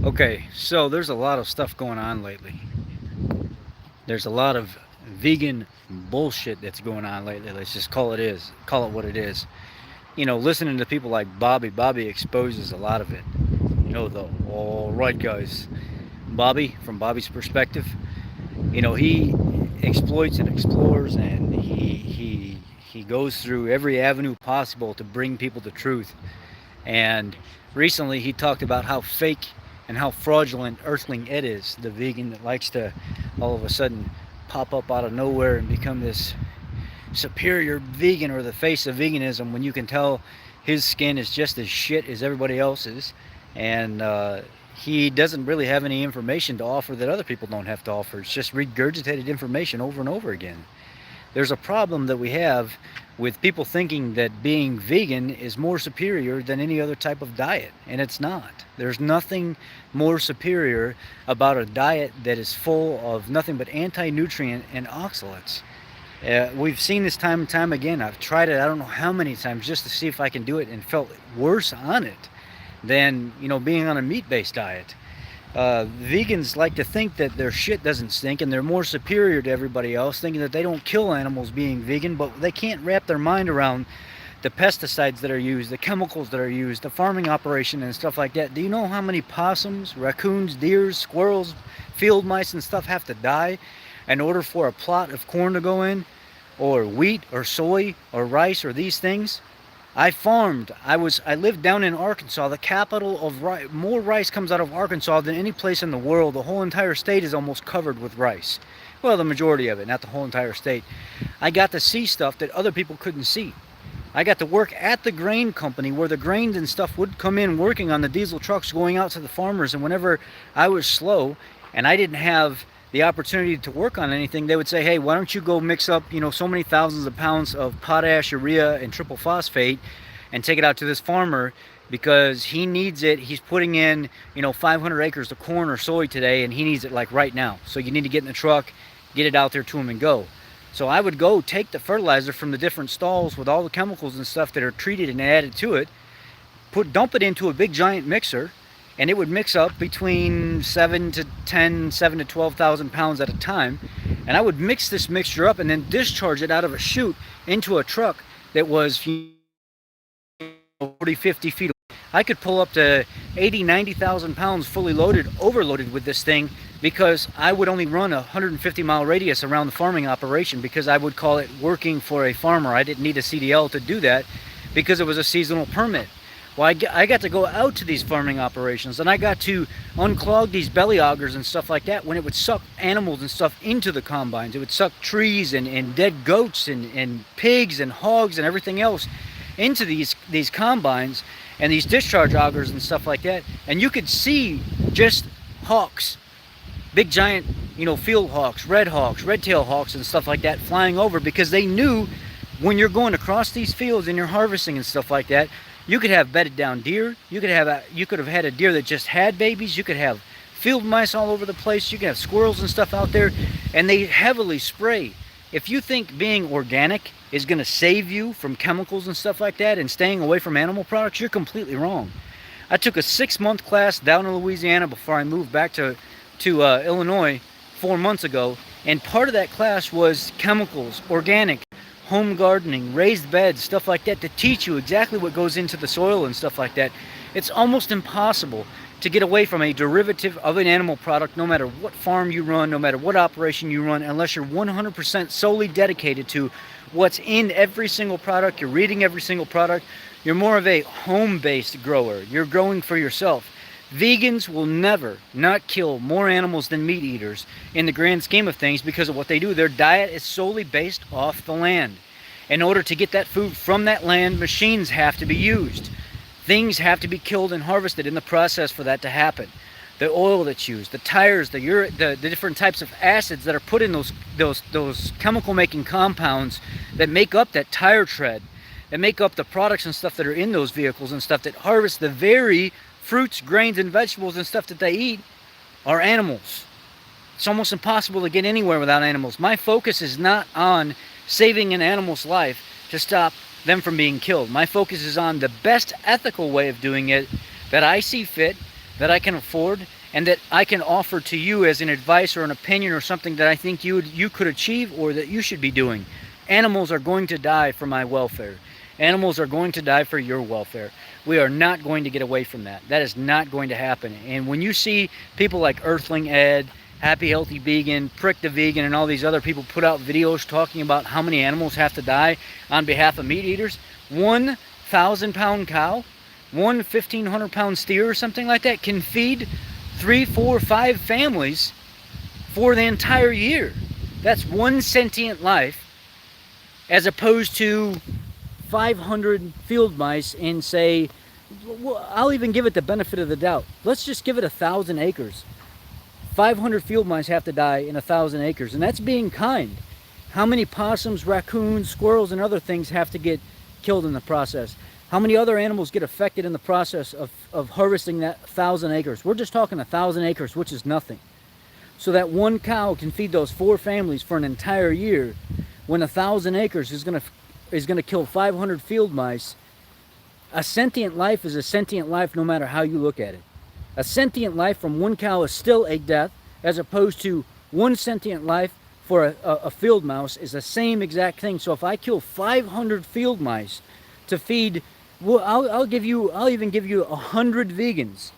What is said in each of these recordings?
Okay, so there's a lot of stuff going on lately. There's a lot of vegan bullshit that's going on lately. Let's just call it what it is. Listening to people like Bobby exposes a lot of it. The all right guys. Bobby, from Bobby's perspective, he exploits and explores, and he goes through every avenue possible to bring people to truth. And recently he talked about how fake and how fraudulent Earthling Ed is, the vegan that likes to all of a sudden pop up out of nowhere and become this superior vegan or the face of veganism when you can tell his skin is just as shit as everybody else's. And he doesn't really have any information to offer that other people don't have to offer. It's just regurgitated information over and over again. There's a problem that we have with people thinking that being vegan is more superior than any other type of diet, and it's not. There's nothing more superior about a diet that is full of nothing but anti-nutrient and oxalates. We've seen this time and time again. I've tried it I don't know how many times just to see if I can do it, and felt worse on it than being on a meat-based diet. Vegans like to think that their shit doesn't stink and they're more superior to everybody else, thinking that they don't kill animals being vegan, but they can't wrap their mind around the pesticides that are used, the chemicals that are used, the farming operation and stuff like that. Do you know how many possums, raccoons, deers, squirrels, field mice and stuff have to die in order for a plot of corn to go in, or wheat or soy or rice or these things? I farmed. I lived down in Arkansas, the capital of rice. More rice comes out of Arkansas than any place in the world. The whole entire state is almost covered with rice. Well, the majority of it, not the whole entire state. I got to see stuff that other people couldn't see. I got to work at the grain company where the grains and stuff would come in, working on the diesel trucks going out to the farmers. And whenever I was slow and I didn't have the opportunity to work on anything, they would say, hey, why don't you go mix up, so many thousands of pounds of potash, urea, and triple phosphate and take it out to this farmer because he needs it. He's putting in, 500 acres of corn or soy today, and he needs it like right now. So you need to get in the truck, get it out there to him and go. So I would go take the fertilizer from the different stalls with all the chemicals and stuff that are treated and added to it, dump it into a big giant mixer, and it would mix up between 7 to 12,000 pounds at a time. And I would mix this mixture up and then discharge it out of a chute into a truck that was 40, 50 feet away. I could pull up to 80, 90,000 pounds fully loaded, overloaded with this thing, because I would only run a 150-mile radius around the farming operation, because I would call it working for a farmer. I didn't need a CDL to do that because it was a seasonal permit. Well, I got to go out to these farming operations, and I got to unclog these belly augers and stuff like that when it would suck animals and stuff into the combines. It would suck trees and dead goats and pigs and hogs and everything else into these combines and these discharge augers and stuff like that. And you could see just hawks, big giant, field hawks, red-tailed hawks and stuff like that flying over, because they knew when you're going across these fields and you're harvesting and stuff like that, you could have bedded down deer. You could have had a deer that just had babies. You could have field mice all over the place. You could have squirrels and stuff out there, and they heavily spray. If you think being organic is going to save you from chemicals and stuff like that and staying away from animal products, you're completely wrong. I took a 6-month class down in Louisiana before I moved back to Illinois 4 months ago, and part of that class was chemicals, organic, home gardening, raised beds, stuff like that, to teach you exactly what goes into the soil and stuff like that. It's almost impossible to get away from a derivative of an animal product, no matter what farm you run, no matter what operation you run, unless you're 100% solely dedicated to what's in every single product. You're reading every single product. You're more of a home-based grower. You're growing for yourself. Vegans will never not kill more animals than meat eaters in the grand scheme of things, because of what they do. Their diet is solely based off the land. In order to get that food from that land, machines have to be used. Things have to be killed and harvested in the process for that to happen. The oil that's used, the tires, the different types of acids that are put in those chemical making compounds that make up that tire tread, that make up the products and stuff that are in those vehicles and stuff that harvest the very fruits, grains, and vegetables and stuff that they eat, are animals. It's almost impossible to get anywhere without animals. My focus is not on saving an animal's life to stop them from being killed. My focus is on the best ethical way of doing it that I see fit, that I can afford and that I can offer to you as an advice or an opinion or something that I think you could achieve or that you should be doing. Animals are going to die for my welfare. Animals are going to die for your welfare. We are not going to get away from that. That is not going to happen. And when you see people like Earthling Ed, Happy Healthy Vegan, Prick the Vegan, and all these other people put out videos talking about how many animals have to die on behalf of meat eaters, 1,000-pound cow, 1,500-pound steer or something like that can feed 3, 4, 5 families for the entire year. That's one sentient life, as opposed to 500 field mice and say, well, I'll even give it the benefit of the doubt. Let's just give it 1,000 acres. 500 field mice have to die in 1,000 acres, and that's being kind. How many possums, raccoons, squirrels, and other things have to get killed in the process? How many other animals get affected in the process of harvesting that 1,000 acres? We're just talking 1,000 acres, which is nothing. So that one cow can feed those 4 families for an entire year, when 1,000 acres is going to kill 500 field mice. A sentient life is a sentient life no matter how you look at it. A sentient life from one cow is still a death, as opposed to one sentient life for a field mouse is the same exact thing. So if I kill 500 field mice to feed, well, I'll even give you 100 vegans.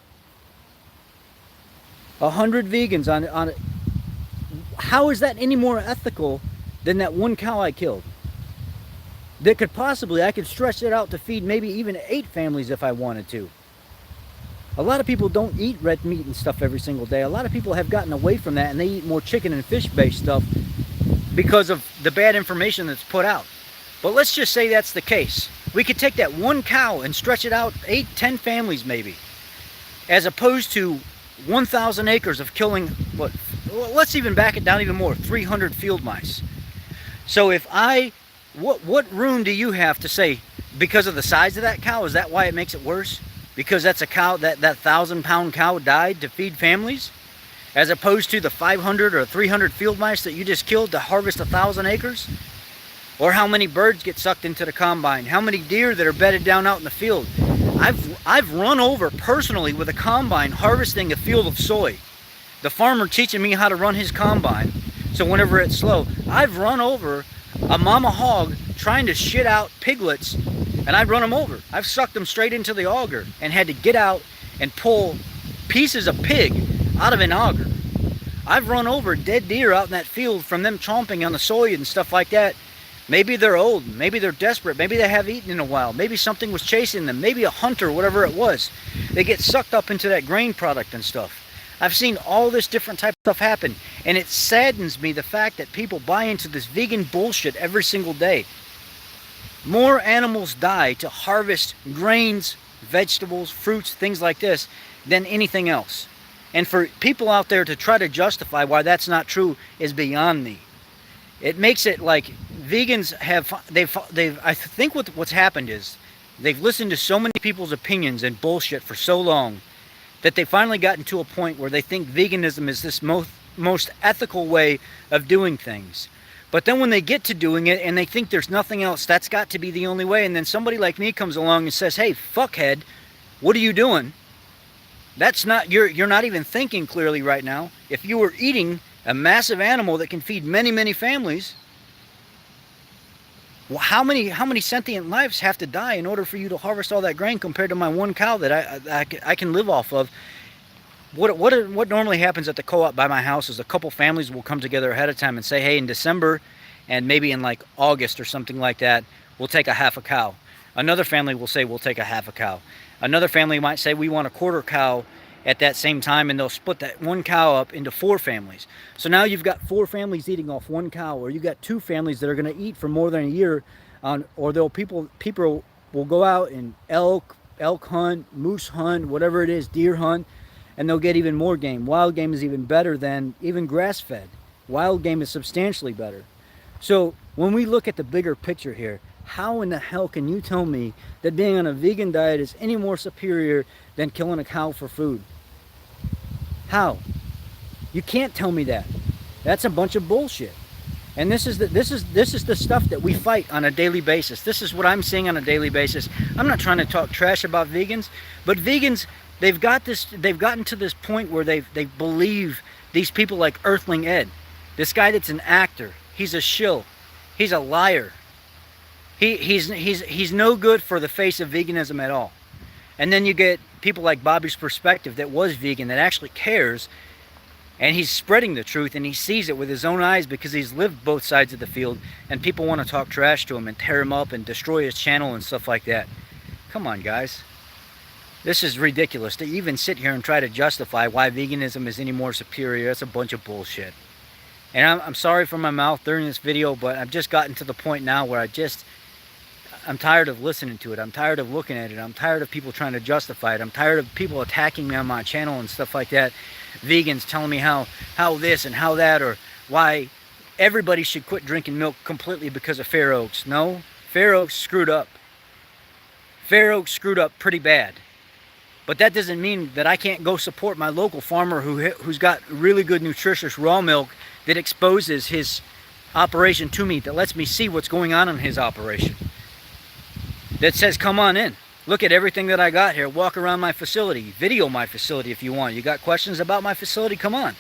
100 vegans on it. How is that any more ethical than that one cow I killed? That could possibly, I could stretch it out to feed maybe even 8 families if I wanted to. A lot of people don't eat red meat and stuff every single day. A lot of people have gotten away from that, and they eat more chicken and fish-based stuff because of the bad information that's put out. But let's just say that's the case. We could take that one cow and stretch it out 8, 10 families maybe, as opposed to 1,000 acres of killing, what, let's even back it down even more, 300 field mice. So if what room do you have to say, because of the size of that cow, is that why it makes it worse? Because that's a cow, that 1,000-pound cow died to feed families, as opposed to the 500 or 300 field mice that you just killed to harvest 1,000 acres? Or how many birds get sucked into the combine? How many deer that are bedded down out in the field? I've run over personally with a combine harvesting a field of soy. The farmer teaching me how to run his combine, so whenever it's slow, I've run over a mama hog trying to shit out piglets, and I've run them over. I've sucked them straight into the auger and had to get out and pull pieces of pig out of an auger. I've run over dead deer out in that field from them chomping on the soy and stuff like that. Maybe they're old, maybe they're desperate, maybe they haven't eaten in a while, maybe something was chasing them, maybe a hunter, whatever it was. They get sucked up into that grain product and stuff. I've seen all this different type of stuff happen, and it saddens me the fact that people buy into this vegan bullshit every single day. More animals die to harvest grains, vegetables, fruits, things like this than anything else. And for people out there to try to justify why that's not true is beyond me. It makes it like vegans I think what's happened is they've listened to so many people's opinions and bullshit for so long that they finally gotten to a point where they think veganism is this most ethical way of doing things. But then when they get to doing it and they think there's nothing else, that's got to be the only way. And then somebody like me comes along and says, hey, fuckhead, what are you doing? That's not, you're not even thinking clearly right now. If you were eating a massive animal that can feed many, many families, well, how many sentient lives have to die in order for you to harvest all that grain compared to my one cow that I can live off of? What normally happens at the co-op by my house is a couple families will come together ahead of time and say, hey, in December and maybe in like August or something like that, we'll take a half a cow. Another family will say, we'll take a half a cow. Another family might say, we want a quarter cow at that same time, and they'll split that one cow up into 4 families. So now you've got 4 families eating off one cow, or you got 2 families that are going to eat for more than a year, or people will go out and elk hunt, moose hunt, whatever it is, deer hunt, and they'll get even more game. Wild game is even better than even grass-fed. Wild game is substantially better. So when we look at the bigger picture here, how in the hell can you tell me that being on a vegan diet is any more superior than killing a cow for food? How? You can't tell me that. That's a bunch of bullshit. And this is the stuff that we fight on a daily basis. This is what I'm seeing on a daily basis. I'm not trying to talk trash about vegans, but vegans, they've gotten to this point where they believe these people like Earthling Ed, this guy that's an actor. He's a shill. He's a liar. He's no good for the face of veganism at all. And then you get people like Bobby's Perspective that was vegan, that actually cares, and he's spreading the truth, and he sees it with his own eyes because he's lived both sides of the field, and people want to talk trash to him and tear him up and destroy his channel and stuff like that. Come on, guys. This is ridiculous to even sit here and try to justify why veganism is any more superior. That's a bunch of bullshit. And I'm sorry for my mouth during this video, but I've just gotten to the point now where I'm tired of listening to it. I'm tired of looking at it. I'm tired of people trying to justify it. I'm tired of people attacking me on my channel and stuff like that. Vegans telling me how this and how that, or why everybody should quit drinking milk completely because of Fair Oaks. No, Fair Oaks screwed up. Fair Oaks screwed up pretty bad. But that doesn't mean that I can't go support my local farmer who's got really good nutritious raw milk that exposes his operation to me, that lets me see what's going on in his operation. That says, come on in. Look at everything that I got here. Walk around my facility. Video my facility if you want. You got questions about my facility? Come on.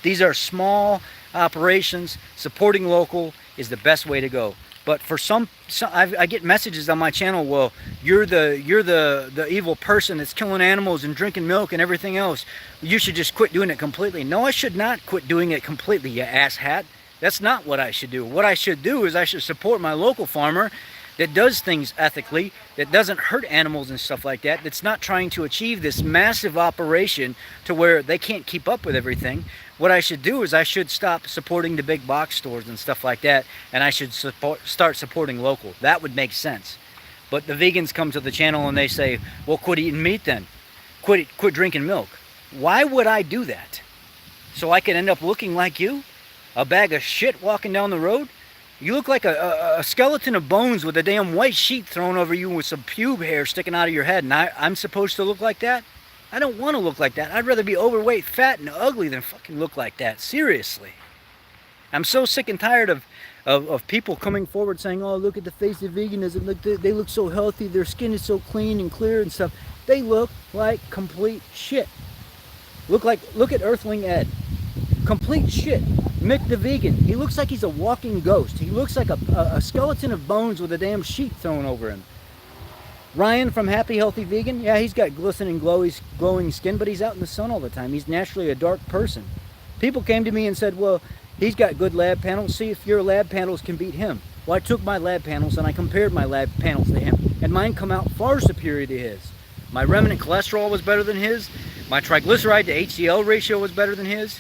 These are small operations. Supporting local is the best way to go. But for some I get messages on my channel, well, you're the evil person that's killing animals and drinking milk and everything else. You should just quit doing it completely. No, I should not quit doing it completely, you asshat. That's not what I should do. What I should do is I should support my local farmer that does things ethically, that doesn't hurt animals and stuff like that, that's not trying to achieve this massive operation to where they can't keep up with everything. What I should do is I should stop supporting the big box stores and stuff like that, and I should start supporting local. That would make sense. But the vegans come to the channel and they say, well, quit eating meat then. Quit drinking milk. Why would I do that? So I could end up looking like you? A bag of shit walking down the road? You look like a skeleton of bones with a damn white sheet thrown over you with some pube hair sticking out of your head, and I'm supposed to look like that? I don't want to look like that. I'd rather be overweight, fat, and ugly than fucking look like that. Seriously. I'm so sick and tired of people coming forward saying, oh, look at the face of veganism. Look, they look so healthy. Their skin is so clean and clear and stuff. They look like complete shit. Look at Earthling Ed. Complete shit. Mick the vegan, he looks like he's a walking ghost. He looks like a skeleton of bones with a damn sheet thrown over him. Ryan from Happy Healthy Vegan, yeah, he's got glistening, glowing skin, but he's out in the sun all the time. He's naturally a dark person. People came to me and said, well, he's got good lab panels. See if your lab panels can beat him. Well, I took my lab panels and I compared my lab panels to him, and mine come out far superior to his. My remnant cholesterol was better than his. My triglyceride to HDL ratio was better than his.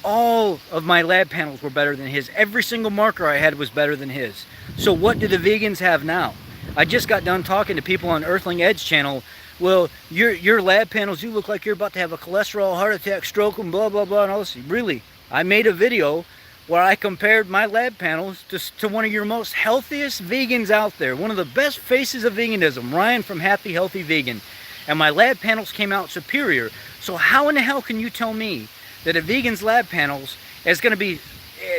All of my lab panels were better than his. Every single marker I had was better than his. So what do the vegans have now? I just got done talking to people on Earthling Ed's channel. Well, your lab panels, you look like you're about to have a cholesterol, heart attack, stroke, and blah, blah, blah, and all this. Really, I made a video where I compared my lab panels to one of your most healthiest vegans out there. One of the best faces of veganism, Ryan from Happy Healthy Vegan. And my lab panels came out superior. So how in the hell can you tell me that a vegan's lab panels is going to be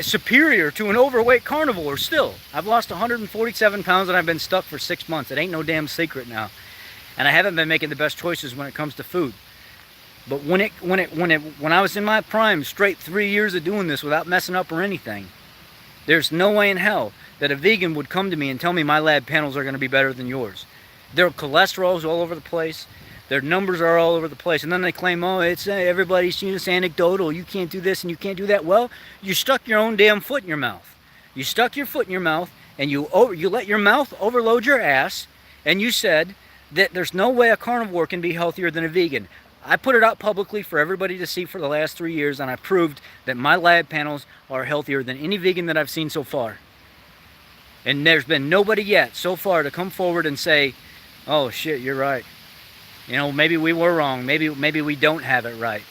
superior to an overweight carnivore still? I've lost 147 pounds and I've been stuck for 6 months. It ain't no damn secret now. And I haven't been making the best choices when it comes to food. But when I was in my prime, straight 3 years of doing this without messing up or anything, there's no way in hell that a vegan would come to me and tell me my lab panels are going to be better than yours. Their cholesterol's all over the place. Their numbers are all over the place. And then they claim, oh, it's everybody's just anecdotal. You can't do this and you can't do that. Well, you stuck your own damn foot in your mouth. You stuck your foot in your mouth and you let your mouth overload your ass, and you said that there's no way a carnivore can be healthier than a vegan. I put it out publicly for everybody to see for the last 3 years, and I proved that my lab panels are healthier than any vegan that I've seen so far. And there's been nobody yet so far to come forward and say, oh shit, you're right. You know, maybe we were wrong. Maybe we don't have it right.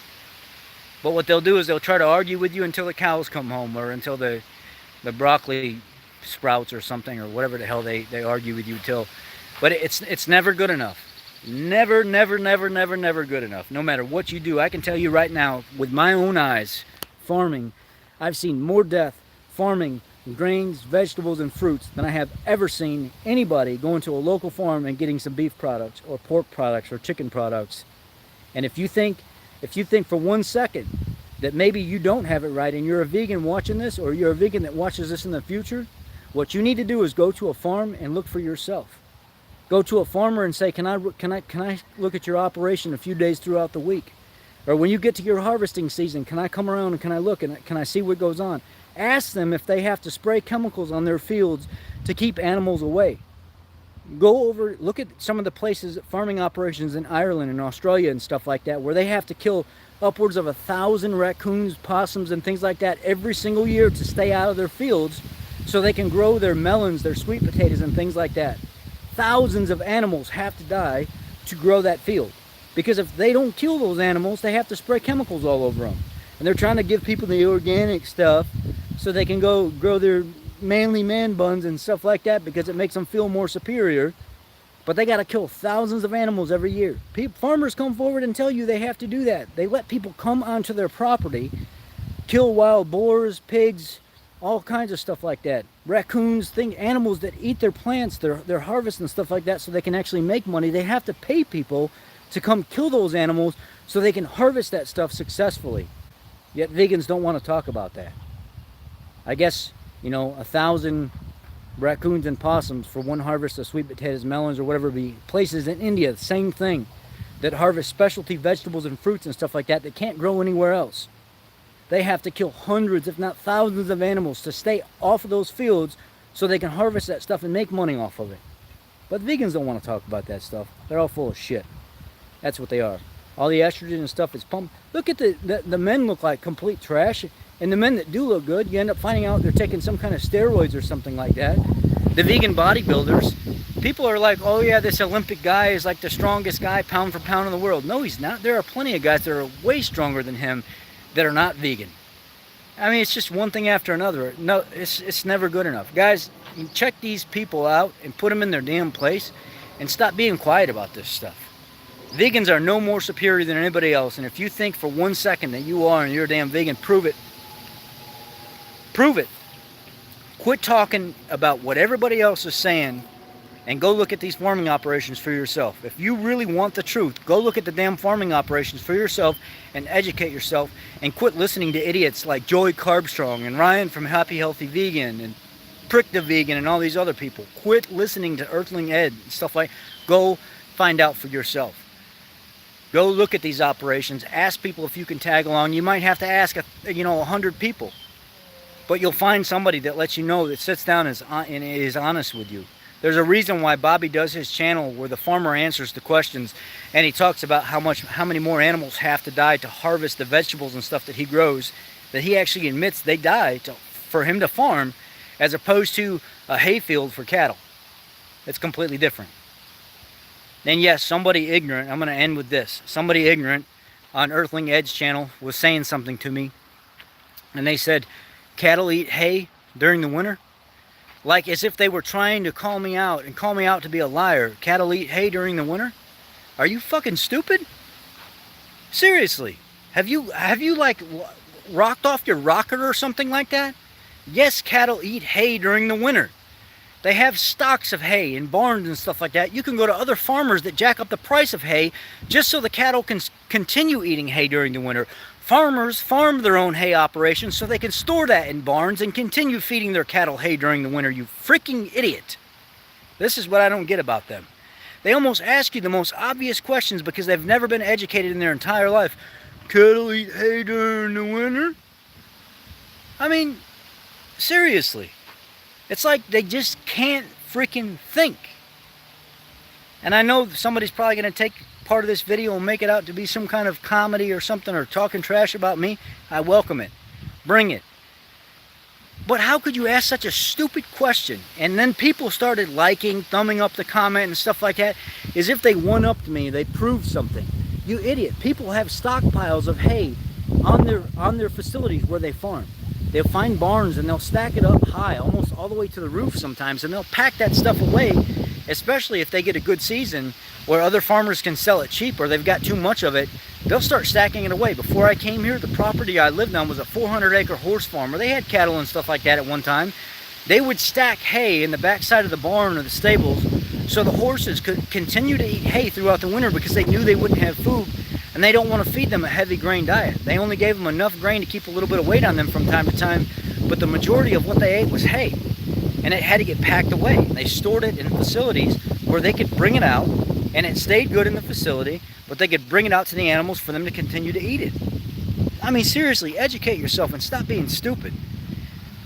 But what they'll do is they'll try to argue with you until the cows come home, or until the broccoli sprouts or something, or whatever the hell they argue with you till. But it's never good enough. Never good enough. No matter what you do. I can tell you right now, with my own eyes, farming, I've seen more death farming grains, vegetables, and fruits than I have ever seen anybody going to a local farm and getting some beef products or pork products or chicken products. And if you think for 1 second that maybe you don't have it right and you're a vegan watching this, or you're a vegan that watches this in the future, what you need to do is go to a farm and look for yourself. Go to a farmer and say, can I look at your operation a few days throughout the week? Or when you get to your harvesting season, can I come around and can I look and can I see what goes on? Ask them if they have to spray chemicals on their fields to keep animals away. Go over, look at some of the places, farming operations in Ireland and Australia and stuff like that, where they have to kill upwards of 1,000 raccoons, possums, and things like that every single year to stay out of their fields so they can grow their melons, their sweet potatoes, and things like that. Thousands of animals have to die to grow that field. Because if they don't kill those animals, they have to spray chemicals all over them. And they're trying to give people the organic stuff so they can go grow their manly man buns and stuff like that because it makes them feel more superior. But they got to kill thousands of animals every year. Farmers come forward and tell you they have to do that. They let people come onto their property, kill wild boars, pigs, all kinds of stuff like that. Raccoons, animals that eat their plants, their harvest and stuff like that, so they can actually make money. They have to pay people to come kill those animals so they can harvest that stuff successfully. Yet vegans don't want to talk about that. I guess, 1,000 raccoons and possums for one harvest of sweet potatoes, melons, or whatever it be. Places in India, the same thing, that harvest specialty vegetables and fruits and stuff like that that can't grow anywhere else. They have to kill hundreds, if not thousands of animals to stay off of those fields so they can harvest that stuff and make money off of it. But vegans don't want to talk about that stuff. They're all full of shit. That's what they are. All the estrogen and stuff is pumped. Look at the men look like complete trash. And the men that do look good, you end up finding out they're taking some kind of steroids or something like that. The vegan bodybuilders, people are like, oh yeah, this Olympic guy is like the strongest guy pound for pound in the world. No, he's not. There are plenty of guys that are way stronger than him that are not vegan. I mean, it's just one thing after another. No, it's never good enough. Guys, you check these people out and put them in their damn place and stop being quiet about this stuff. Vegans are no more superior than anybody else, and if you think for 1 second that you are and you're a damn vegan, prove it. Prove it. Quit talking about what everybody else is saying and go look at these farming operations for yourself. If you really want the truth, go look at the damn farming operations for yourself and educate yourself, and quit listening to idiots like Joey Carbstrong and Ryan from Happy Healthy Vegan and Prick the Vegan and all these other people. Quit listening to Earthling Ed and stuff like that. Go find out for yourself. Go look at these operations. Ask people if you can tag along. You might have to ask 100 people. But you'll find somebody that lets you know, that sits down and is honest with you. There's a reason why Bobby does his channel where the farmer answers the questions, and he talks about how many more animals have to die to harvest the vegetables and stuff that he grows, that he actually admits they die for him to farm, as opposed to a hayfield for cattle. It's completely different. And yes, somebody ignorant, I'm going to end with this. Somebody ignorant on Earthling Ed's channel was saying something to me, and they said, cattle eat hay during the winter? Like as if they were trying to call me out and call me out to be a liar. Cattle eat hay during the winter? Are you fucking stupid? Seriously. Have you like rocked off your rocker or something like that? Yes, cattle eat hay during the winter. They have stocks of hay in barns and stuff like that. You can go to other farmers that jack up the price of hay just so the cattle can continue eating hay during the winter. Farmers farm their own hay operations so they can store that in barns and continue feeding their cattle hay during the winter, you freaking idiot. This is what I don't get about them. They almost ask you the most obvious questions because they've never been educated in their entire life. Cattle eat hay during the winter? I mean, seriously. It's like they just can't freaking think. And I know somebody's probably going to take part of this video and make it out to be some kind of comedy or something, or talking trash about me. I welcome it. Bring it. But how could you ask such a stupid question? And then people started liking, thumbing up the comment and stuff like that, as if they one-upped me, they proved something. You idiot. People have stockpiles of hay on their facilities where they farm. They'll find barns and they'll stack it up high, almost all the way to the roof sometimes, and they'll pack that stuff away, especially if they get a good season where other farmers can sell it cheap, or they've got too much of it. they'll start stacking it away. Before I came here, the property I lived on was a 400-acre horse farm where they had cattle and stuff like that at one time. They would stack hay in the backside of the barn or the stables so the horses could continue to eat hay throughout the winter because they knew they wouldn't have food, and they don't want to feed them a heavy grain diet. They only gave them enough grain to keep a little bit of weight on them from time to time, but the majority of what they ate was hay, and it had to get packed away. They stored it in facilities where they could bring it out, and it stayed good in the facility, but they could bring it out to the animals for them to continue to eat it. I mean, seriously, educate yourself and stop being stupid.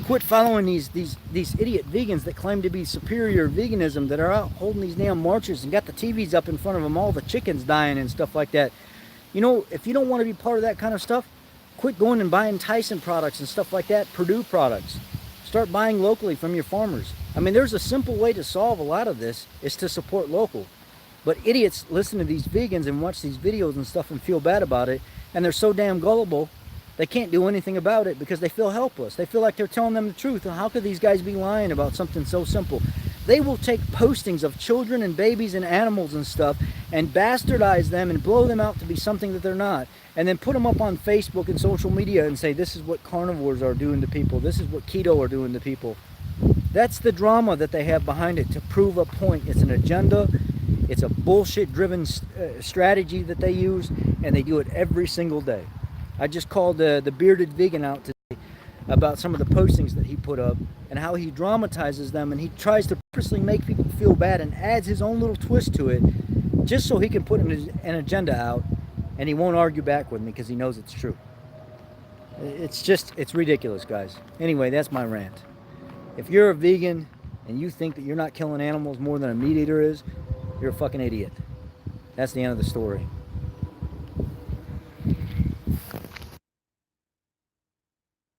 Quit following these idiot vegans that claim to be superior veganism, that are out holding these damn marches and got the TVs up in front of them, all the chickens dying and stuff like that. You know, if you don't want to be part of that kind of stuff, quit going and buying Tyson products and stuff like that, Purdue products. Start buying locally from your farmers. I mean, there's a simple way to solve a lot of this, is to support local. But idiots listen to these vegans and watch these videos and stuff and feel bad about it, and they're so damn gullible, they can't do anything about it because they feel helpless. They feel like they're telling them the truth. And how could these guys be lying about something so simple? They will take postings of children and babies and animals and stuff and bastardize them and blow them out to be something that they're not, and then put them up on Facebook and social media and say, this is what carnivores are doing to people. This is what keto are doing to people. That's the drama that they have behind it to prove a point. It's an agenda. It's a bullshit-driven strategy that they use, and they do it every single day. I just called the bearded vegan out today about some of the postings that he put up and how he dramatizes them, and he tries to purposely make people feel bad and adds his own little twist to it just so he can put an agenda out, and he won't argue back with me because he knows it's true. It's ridiculous, guys. Anyway, that's my rant. If you're a vegan and you think that you're not killing animals more than a meat eater is, you're a fucking idiot. That's the end of the story.